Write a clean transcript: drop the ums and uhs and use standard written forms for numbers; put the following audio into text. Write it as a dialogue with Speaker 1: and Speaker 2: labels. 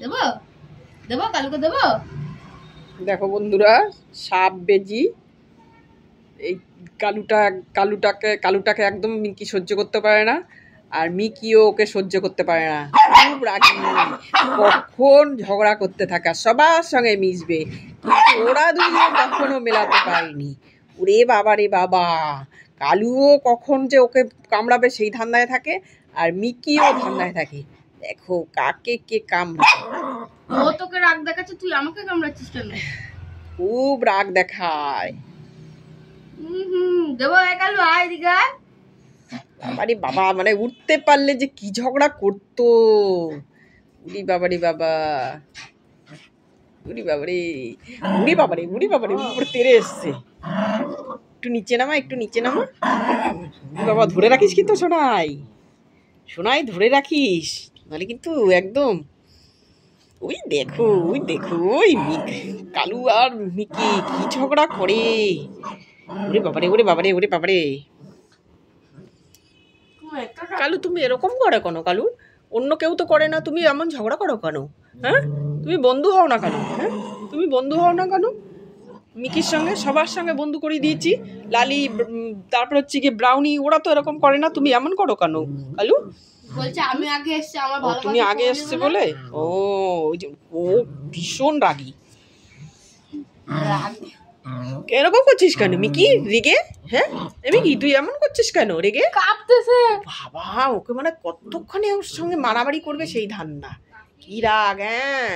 Speaker 1: দেবো দেবো কালুকে দেবো।
Speaker 2: দেখো বন্ধুরা, সাপ বেজি এই কালুটাকে একদম মিকি সহ্য করতে পারে না, আর মিকিও ওকে সহ্য করতে পারে না। খুব রাগি, কখন ঝগড়া করতে থাকে, সবার সঙ্গে মিশবে, কিন্তু ওরা দুজন কখনো মেলাতে পারেনি। ওরে বাবা রে বাবা, কালুও কখন যে ওকে কামড়াবে সেই ধান্দায় থাকে, আর মিকিও ধান্দায় থাকে। দেখো কাকে কে কামড়াবে।
Speaker 1: ও তোকে রাগ দেখাচ্ছে, তুই আমাকে কামড়াচ্ছিস কেন?
Speaker 2: খুব রাগ দেখায়।
Speaker 1: দেবো কালু, আয় দিঘা।
Speaker 2: বাবারে বাবা, মানে উঠতে পারলে যে কি ঝগড়া করতো। উড়ি বাবারে বাবা, উড়ি বাবারে, উড়ি বাবারে, উড়ি বাবারে, উপরে তেড়ে এসছে। একটু নিচে নামা, একটু নিচে নামা। বাবা ধরে রাখিস কিন্তু সোনাই, সোনাই ধরে রাখিস, নাহলে কিন্তু একদম। ওই দেখো, ওই দেখো, ওই কালু আর মিকি কি ঝগড়া করে। ওরে বাবারে, ওরে বাবারে, ওরে বাবারে। কালু তুমি এরকম করে কেন? কালু অন্য কেউ তো করে না, তুমি এমন ঝগড়া করো কেন? হ্যাঁ, তুমি বন্ধু হও না কেন? হ্যাঁ, তুমি বন্ধু হও না কেন? মিকির সঙ্গে সবার সঙ্গে বন্ধু করে দিয়েছি, লালি তারপর হচ্ছে কি ব্রাউনি, ওরা তো এরকম করে না, তুমি এমন করো কেন কালু?
Speaker 1: বলছে আমি আগে এসছি, আমার ভালো
Speaker 2: তুমি আগে এসছে বলে। ও ওই যে ও ভীষণ রাগী। এরকম করছিস কেন মিকি রেগে? হ্যাঁ মিকি তুই এমন করছিস কেন রেগে?
Speaker 1: কাঁপতেছে
Speaker 2: বাবা, ওকে মানে কতক্ষণে ওর সঙ্গে মারামারি করবে সেই ধান্দা। কি রাগ! হ্যাঁ